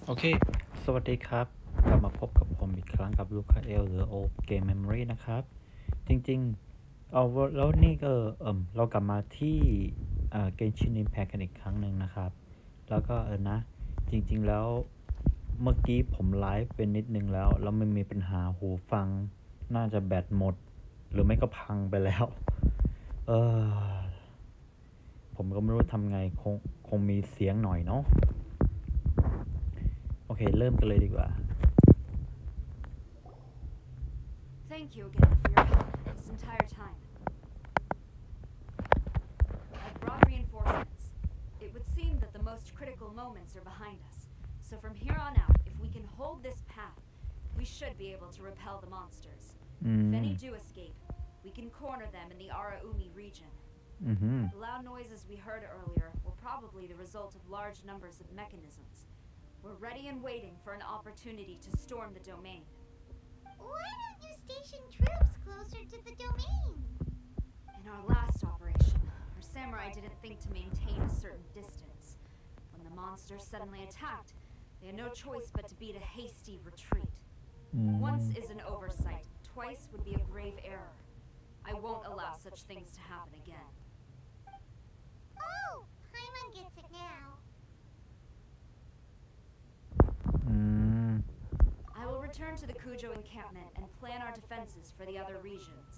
โอเค สวัสดีครับ กลับมาพบกับผมอีกครั้งกับลูคาเอลหรือโอเกมเมมโมรีนะครับ จริงๆแล้วนี่ก็เรากลับมาที่Genshin Impact กันอีกครั้งหนึ่งนะครับ แล้วก็นะ จริงๆแล้วเมื่อกี้ผมไลฟ์เป็นนิดนึงแล้วมันมีปัญหาหูฟัง น่าจะแบตหมด หรือไม่ก็พังไปแล้ว เออ ผมก็ไม่รู้ทำไงคงมีเสียงหน่อยเนาะ โอเค เริ่มกันเลยดีกว่า Thank you again for your help this entire time. I've brought reinforcements. It would seem that the most critical moments are behind us. So from here on out, if we can hold this path, we should be able to repel the monsters. If any do escape, we can corner them in the Araumi region. The loud noises we heard earlier were probably the result of large numbers of mechanisms. We're ready and waiting for an opportunity to storm the domain. Why don't you station troops closer to the domain? In our last operation, our samurai didn't think to maintain a certain distance. When the monsters suddenly attacked, they had no choice but to beat a hasty retreat. Once is an oversight, twice would be a grave error. I won't allow such things to happen again. Oh, Paimon gets it now. I will return to the Kujo encampment and plan our defenses for the other regions.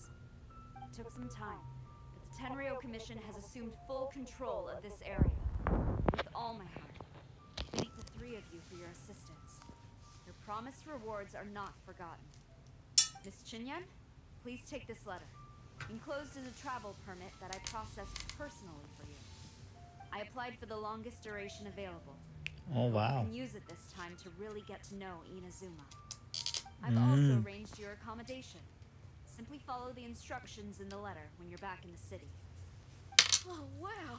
It took some time, but the Tenryo Commission has assumed full control of this area. With all my heart, I thank the three of you for your assistance. Your promised rewards are not forgotten. Miss Chinyan, please take this letter. Enclosed is a travel permit that I processed personally for you. I applied for the longest duration available. Oh, wow. You can use it this time to really get to know Inazuma. I've also arranged your accommodation. Simply follow the instructions in the letter when you're back in the city. Oh, wow.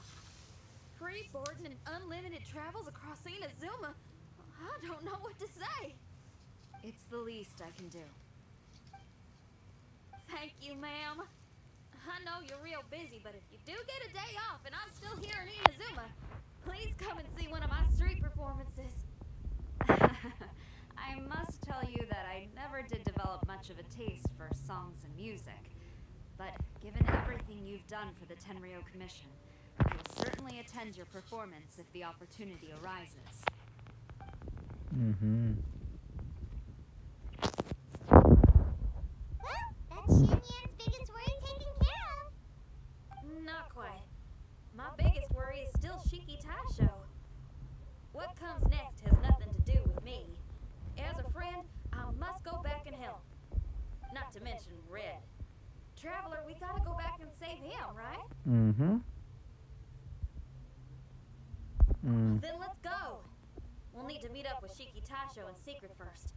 Free boarding and unlimited travels across Inazuma. I don't know what to say. It's the least I can do. Thank you, ma'am. I know you're real busy, but if you do get a day off and I'm still here in Inazuma, please come and see one of my street performances. I must tell you that I never did develop much of a taste for songs and music. But given everything you've done for the Tenryo Commission, I will certainly attend your performance if the opportunity arises. Well, that's Shinyan's biggest worry taken care of. Not quite. My biggest worry is still Shiki Taisho. What comes next has nothing to do with me. As a friend, I must go back and help. Not to mention Red. Traveler, we gotta go back and save him, right? Then let's go. We'll need to meet up with Shiki Taisho in secret first.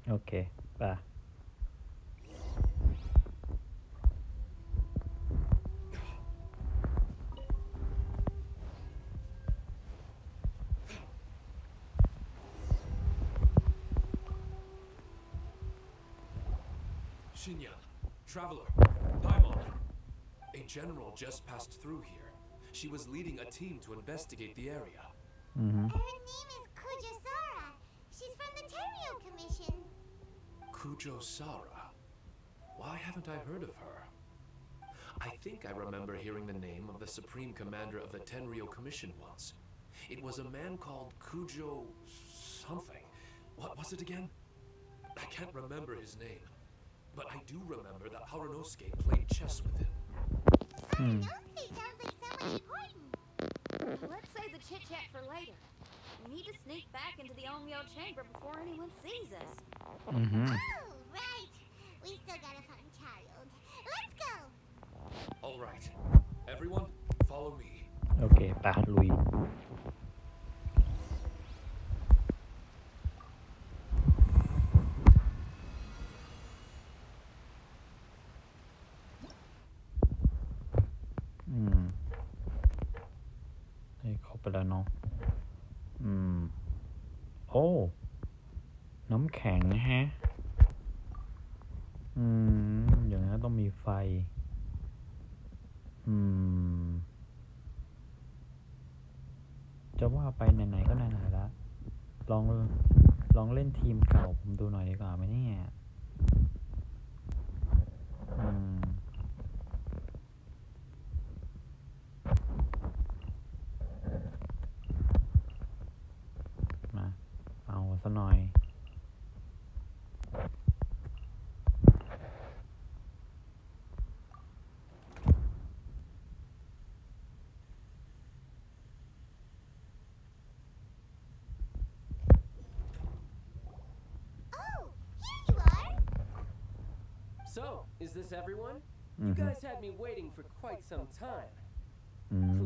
Okay, bye. Shinyan, Traveler, Paimon. A general just passed through here. She was leading a team to investigate the area. Her name is Kujosara. She's from the Tenryo Commission. Kujosara. Why haven't I heard of her? I think I remember hearing the name of the Supreme Commander of the Tenryo Commission once. It was a man called Kujo... something. What was it again? I can't remember his name. But I do remember that Harunosuke played chess with him. Harunosuke sounds like someone important. Let's save the chit-chat for later. We need to sneak back into the Onmyo chamber before anyone sees us. Oh, right. We still gotta find child. Let's go. All right. Everyone, follow me. โอเคไปลุย ให้เข้าไปแล้วเนาะโอ้ น้ำแข็งฮะ อย่างนั้นต้องมีไฟ จะว่าไปไหนๆก็ไหนๆละ ต ลองลองเล่นทีมเก่าผมดูหน่อยดีกว่าไหมเนี่ยมาเอาซะหน่อยSo, is this everyone? You guys had me waiting for quite some time.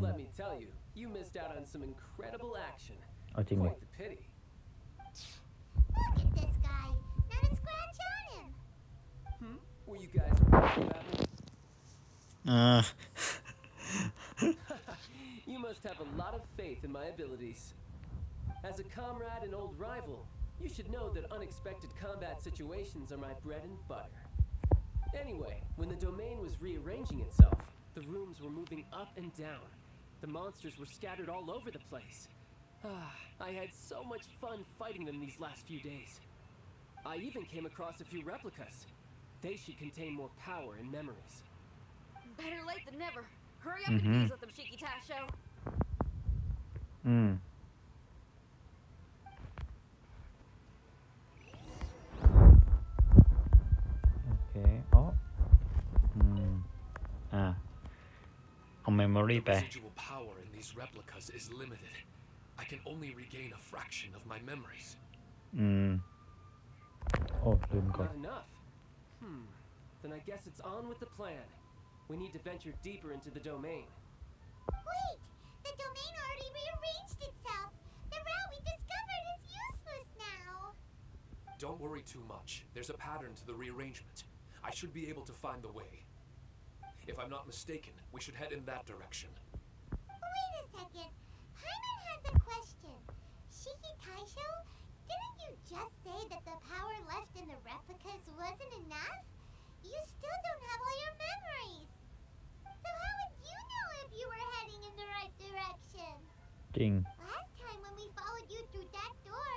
Let me tell you, you missed out on some incredible action. เอาจริงเลย Quite the pity. Look at this guy. Not a scratch on him. Were you guys worried about me? You must have a lot of faith in my abilities. As a comrade and old rival, you should know that unexpected combat situations are my bread and butter. Anyway, when the domain was rearranging itself, the rooms were moving up and down. The monsters were scattered all over the place. I had so much fun fighting them these last few days. I even came across a few replicas. They should contain more power and memories. Better late than never. Hurry up and fuse with them, Shiki Tasho. โอเคอ๋อเอา memory ไป Residual power in these replicas is limited. I can only regain a fraction of my memories. โอ้ลืมก่อน Not enough. Then I guess it's on with the plan. We need to venture deeper into the domain. Wait! The domain already rearranged itself. The route we discovered is useless now. Don't worry too much. There's a pattern to the rearrangement. I should be able to find the way. If I'm not mistaken, we should head in that direction. Wait a second. Paimon has a question. Shiki Taisho, didn't you just say that the power left in the replicas wasn't enough? You still don't have all your memories. So how would you know if you were heading in the right direction? จริง Last time when we followed you through that door,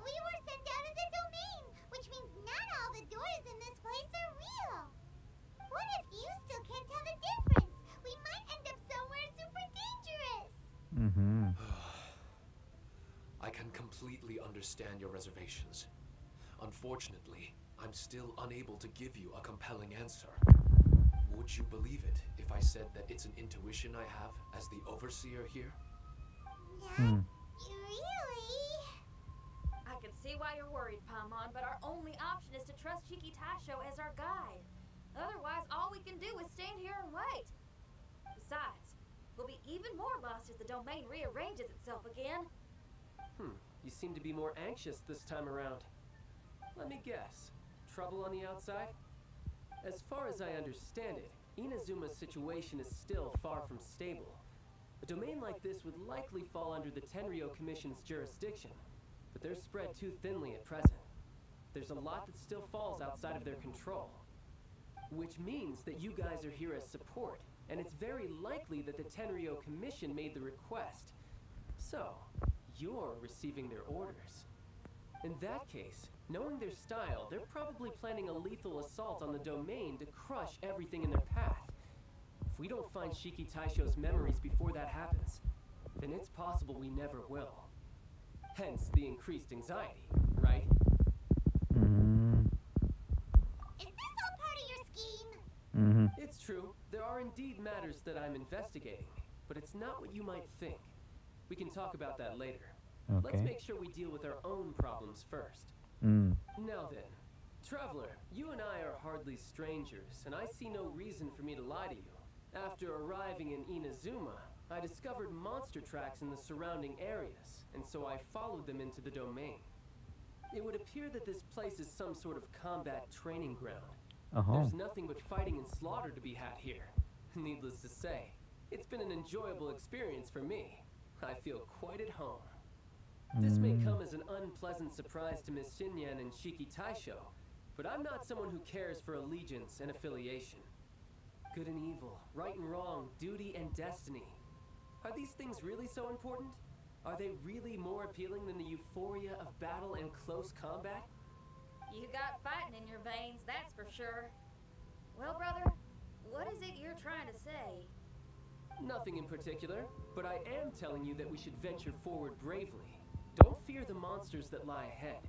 we were sent out of the domain, which means not all the doors in this place are real. What if you still can't tell the difference? We might end up somewhere super dangerous. I can completely understand your reservations. Unfortunately, I'm still unable to give you a compelling answer. Would you believe it if I said that it's an intuition I have as the overseer here? Not really. I can see why you're worried, Paimon, but our only option is to trust Shiki Tasho as our guide. Otherwise, all we can do is stand here and wait. Besides, we'll be even more lost if the domain rearranges itself again. You seem to be more anxious this time around. Let me guess. Trouble on the outside? As far as I understand it, Inazuma's situation is still far from stable. A domain like this would likely fall under the Tenryo Commission's jurisdiction, but they're spread too thinly at present. There's a lot that still falls outside of their control. Which means that you guys are here as support, and it's very likely that the Tenryo Commission made the request. So, you're receiving their orders. In that case, knowing their style, they're probably planning a lethal assault on the domain to crush everything in their path. If we don't find Shiki Taisho's memories before that happens, then it's possible we never will. Hence the increased anxiety, right? Is this all part of your scheme? It's true. There are indeed matters that I'm investigating, but it's not what you might think. We can talk about that later. Let's Okay. make sure we deal with our own problems first. Now then, Traveler, you and I are hardly strangers, and I see no reason for me to lie to you. After arriving in Inazuma, I discovered monster tracks in the surrounding areas, and so I followed them into the domain. It would appear that this place is some sort of combat training ground. There's nothing but fighting and slaughter to be had here. Needless to say, it's been an enjoyable experience for me. I feel quite at home. This may come as an unpleasant surprise to Miss Xinyan and Shiki Taisho, but I'm not someone who cares for allegiance and affiliation. Good and evil, right and wrong, duty and destiny. Are these things really so important? Are they really more appealing than the euphoria of battle and close combat? You got fighting in your veins, that's for sure. Well, brother, what is it you're trying to say? Nothing in particular, but I am telling you that we should venture forward bravely. Don't fear the monsters that lie ahead.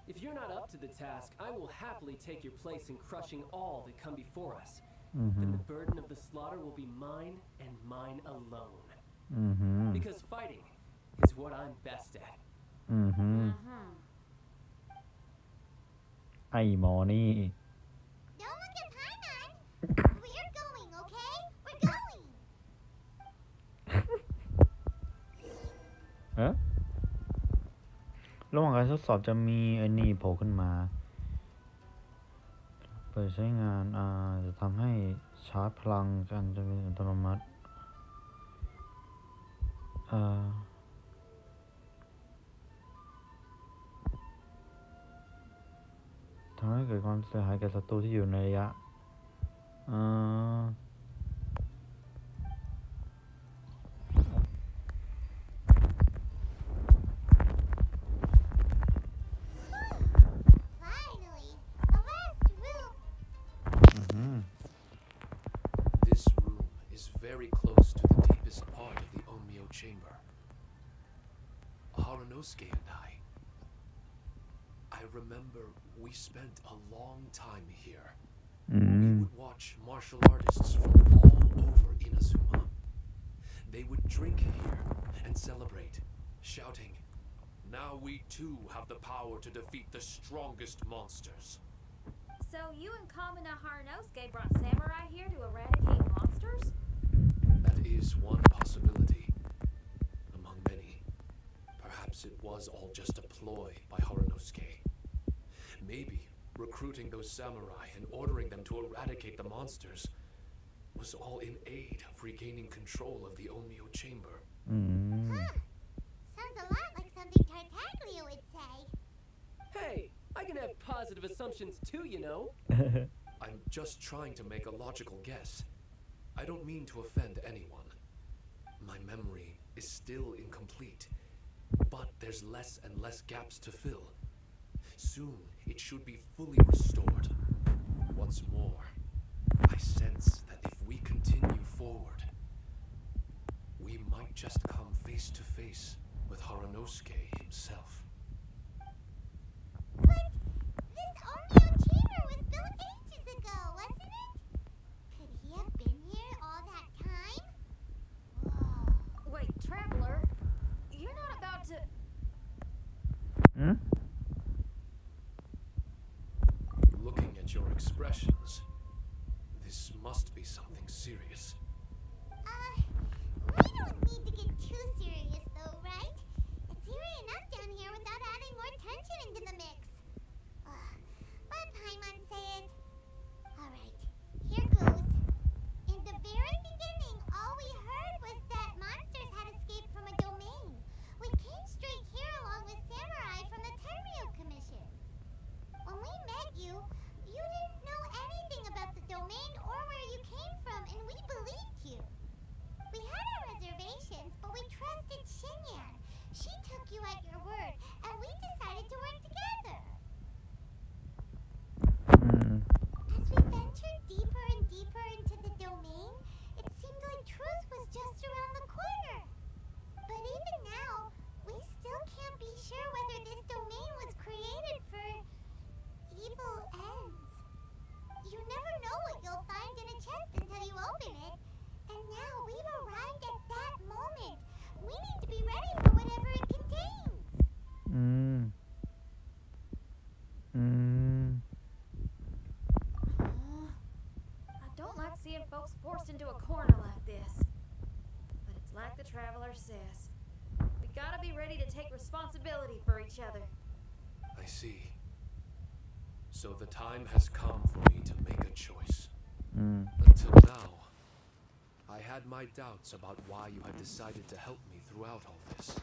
If you're not up to the task, I will happily take your place in crushing all that come before us. Then the burden of the slaughter will be mine and mine alone. Because fighting is what I'm best at. ไอ้หมอนี่ Don't look at Paimon. We're going, okay? We're going. เอ๊ะระหว่างการทดสอบจะมีไอ้นี่โผล่ขึ้นมา เปิดใช้งานจะทำให้ชาร์จพลังกันจะเป็นอัตโนมัติทำให้เกิดความเสียหายแก่ศัตรูที่อยู่ในระยะFinally, the last room. This room is very close to the deepest part of the Onmyo chamber. Harunosuke and I remember we spent a long time here. We would watch martial artists from all over Inazuma. They would drink here and celebrate, shouting, "Now we too have the power to defeat the strongest monsters." So you and Kamina Harunosuke brought samurai here to eradicate monsters? That is one possibility, among many. Perhaps it was all just a ploy by Harunosuke. Maybe recruiting those samurai and ordering them to eradicate the monsters was all in aid of regaining control of the Onmyo chamber. Sounds a lot like something Tartaglia would say. Hey, I can have positive assumptions too, you know. I'm just trying to make a logical guess. I don't mean to offend anyone. My memory is still incomplete, but there's less and less gaps to fill. Soon, it should be fully restored. What's more, I sense that if we continue forward, we might just come face to face with Harunosuke himself. But this Onmyo chamber was built ages ago, wasn't it? Could he have been here all that time? Whoa. Wait, Traveler, you're not about to... Looking at your expressions, this must be something serious. We don't need to get too serious though, right? It's eerie enough down here without adding more tension into the mix. Let Paimon say it. Alright, here goes. In the very beginning, all we heard was that monsters had escaped from a domain. We came straight here along with samurai from the Tenryou Commission. When we met you, you didn't know anything about the domain or where you came from, and we believed you. We had our reservations, but we trusted Shinyan. She took you at your word, and we decided to work together. As we ventured deeper and deeper into the domain, it seemed like truth was just around the corner. But even now, we still can't be sure whether this domain was created for evil ends. You never know what you'll find in a chest until you open it. And now we've arrived at that moment. We need to be ready for whatever it contains. I don't like seeing folks forced into a corner like this. But it's like the Traveler says. We gotta be ready to take responsibility for each other. I see. So the time has come for me to make a choice. Until now, I had my doubts about why you had decided to help me throughout all this.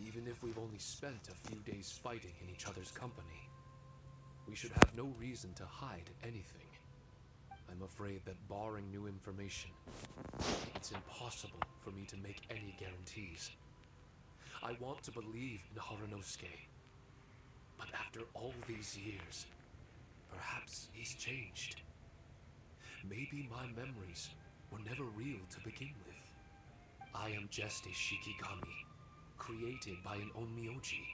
Even if we've only spent a few days fighting in each other's company, we should have no reason to hide anything. I'm afraid that barring new information, it's impossible for me to make any guarantees. I want to believe in Haranosuke, but after all these years, perhaps he's changed. Maybe my memories were never real to begin with. I am just a Shikigami, created by an onmyoji,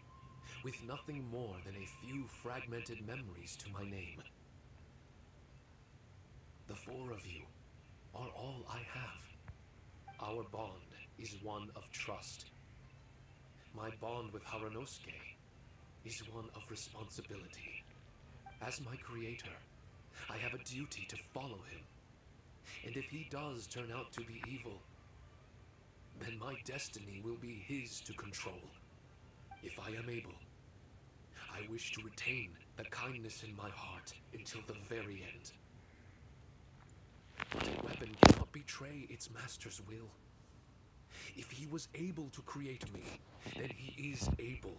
with nothing more than a few fragmented memories to my name. The four of you are all I have. Our bond is one of trust. My bond with Haranosuke is one of responsibility. As my creator, I have a duty to follow him. And if he does turn out to be evil, then my destiny will be his to control. If I am able, I wish to retain the kindness in my heart until the very end. But a weapon cannot betray its master's will. If he was able to create me, then he is able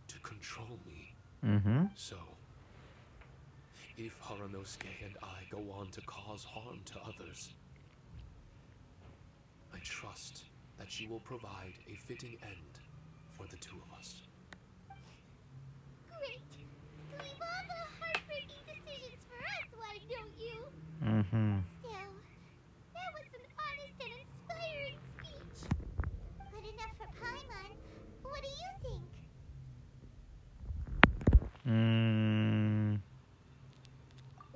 to control me. So, if Haranosuke and I go on to cause harm to others, I trust that she will provide a fitting end for the two of us. Great! Leave all the heartbreaking decisions for us, why don't you? Still, that was an honest and inspiring speech. But enough for Paimon. What do you think?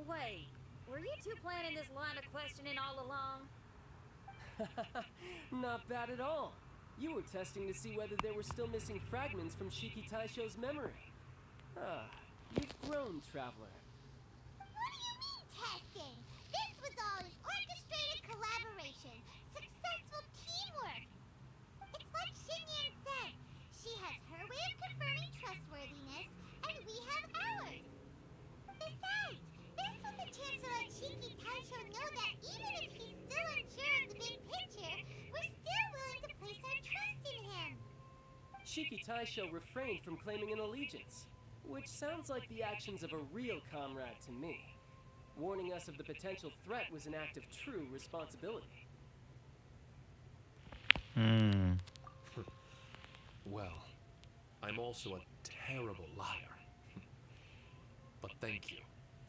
Wait, were you two planning this line of questioning all along? Not bad at all. You were testing to see whether there were still missing fragments from Shiki Taisho's memory. Ah, you've grown, traveler. What do you mean testing? This was all an orchestrated collaboration. Successful teamwork. It's like Xinyan said. She has her way of confirming trustworthiness, and we have ours. Besides, this was a chance to let Shiki Taisho know that even if he's still unsure of the big picture, we're still willing to place our trust in him. Shiki Taisho refrained from claiming an allegiance, which sounds like the actions of a real comrade to me. Warning us of the potential threat was an act of true responsibility. Well, I'm also a terrible liar. But thank you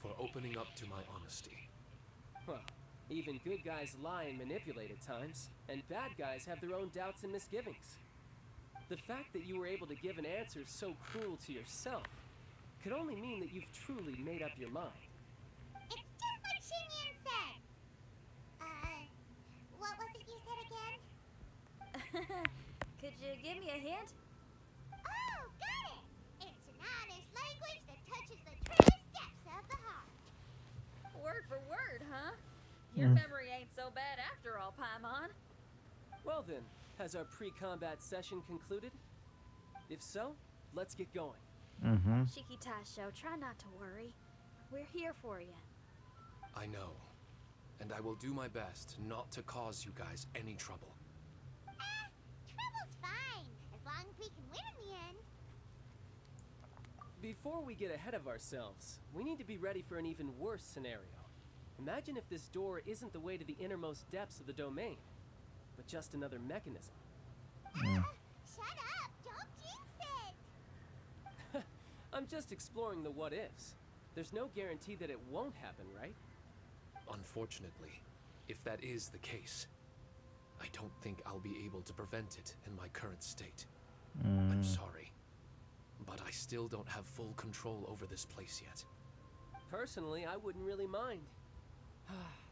for opening up to my honesty. Well, even good guys lie and manipulate at times, and bad guys have their own doubts and misgivings. The fact that you were able to give an answer so cruel to yourself could only mean that you've truly made up your mind. It's just like Xinyan said. What was it you said again? Could you give me a hint? Oh, got it! It's an honest language that touches the truest depths of the heart. Word for word, huh? Your memory ain't so bad after all, Paimon. Well then, has our pre-combat session concluded? If so, let's get going. Shiki Taisho, try not to worry. We're here for you. I know. And I will do my best not to cause you guys any trouble. Trouble's fine, as long as we can win in the end. Before we get ahead of ourselves, we need to be ready for an even worse scenario. Imagine if this door isn't the way to the innermost depths of the domain, but just another mechanism. Shut up! Don't jinx it! I'm just exploring the what-ifs. There's no guarantee that it won't happen, right? Unfortunately, if that is the case, I don't think I'll be able to prevent it in my current state. I'm sorry, but I still don't have full control over this place yet. Personally, I wouldn't really mind.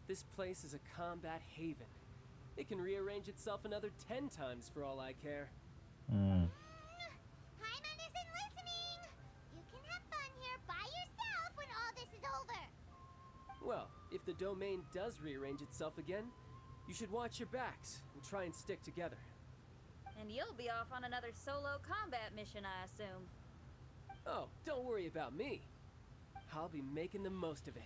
This place is a combat haven. It can rearrange itself another 10 times for all I care. Paimon isn't listening! You can have fun here by yourself when all this is over! Well, if the domain does rearrange itself again, you should watch your backs and try and stick together. And you'll be off on another solo combat mission, I assume. Oh, don't worry about me. I'll be making the most of it.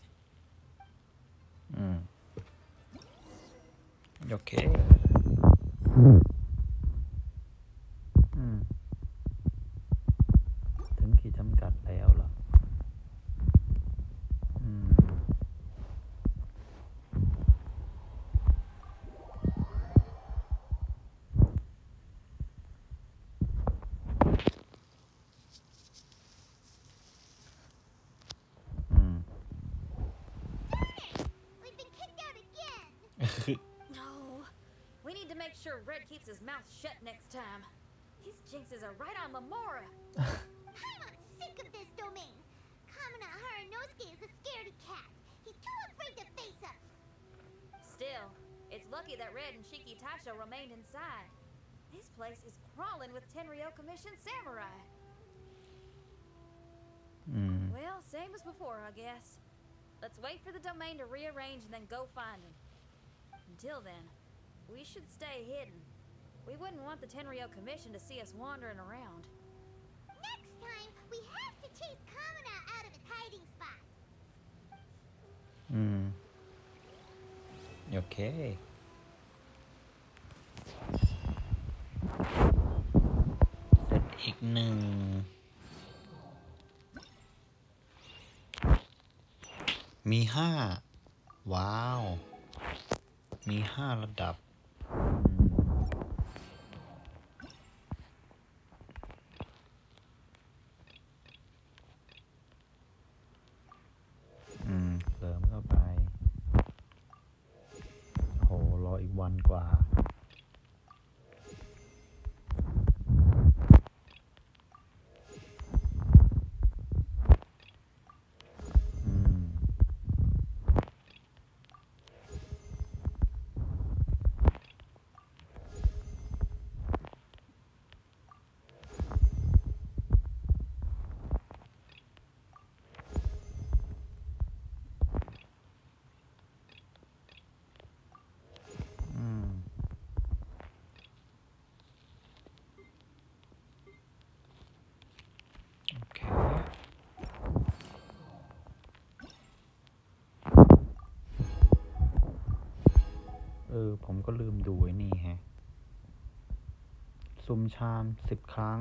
โอเคถึงขีดจำกัดแล้วเหรอ sure Red keeps his mouth shut next time. His jinxes are right on Lamora. I'm sick of this domain. Kamina Haranosuke is a scaredy cat. He's too afraid to face us. Still, it's lucky that Red and Shiki Taisho remained inside. This place is crawling with Tenryo Commission samurai. Well, same as before, I guess. Let's wait for the domain to rearrange and then go find him. Until then, we should stay hidden. We wouldn't want the Tenryo Commission to see us wandering around. Next time, we have to chase Kamina out of his hiding spot. โอเคเสร็จอีกหนึ่งมี5ว้าวมี5ระดับเสริมเข้าไปโหรออีกวันกว่าผมก็ลืมดูไอ้นี่ฮะสุ่มชาม10 ครั้ง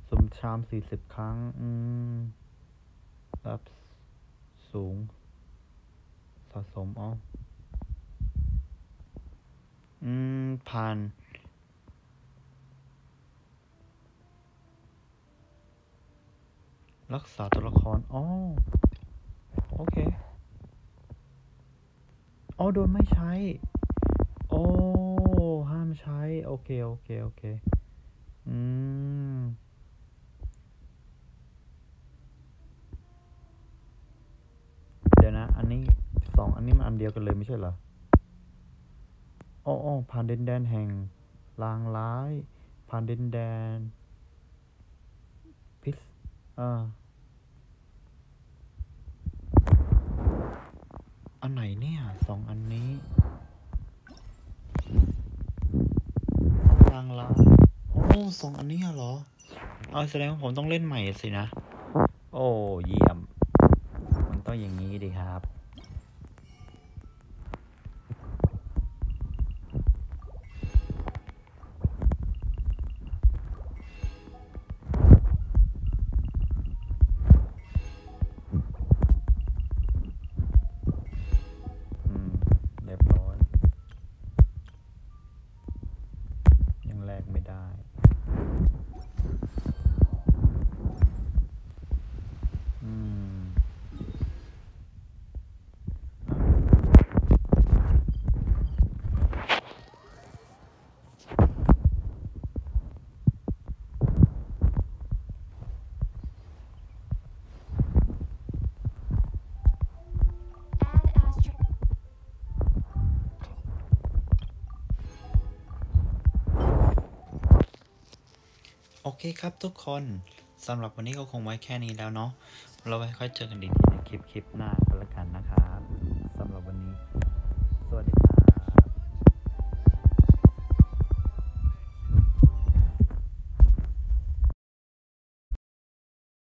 สุ่มชาม40 ครั้งรับสูงสะสมผ่านรักษาตัวละครโอเคโดนไม่ใช้ห้ามใช้โอเคเดี๋ยวนะอันนี้2อันนี้มันอันเดียวกันเลยไม่ใช่เหรอผ่านดินแดนแห่งลางร้ายผ่านดินแดนพิษอันไหนเนี่ย2อันนี้ลางร้าย2อันนี้เหรอแสดงว่าผมต้องเล่นใหม่สินะเยี่ยมมันต้องอย่างนี้ดิครับโอเคครับทุกคนสำหรับวันนี้ก็คงไว้แค่นี้แล้วเนาะเราไว้ค่อยเจอกันอีกทีในคลิปหน้ากันแล้วกันนะครับ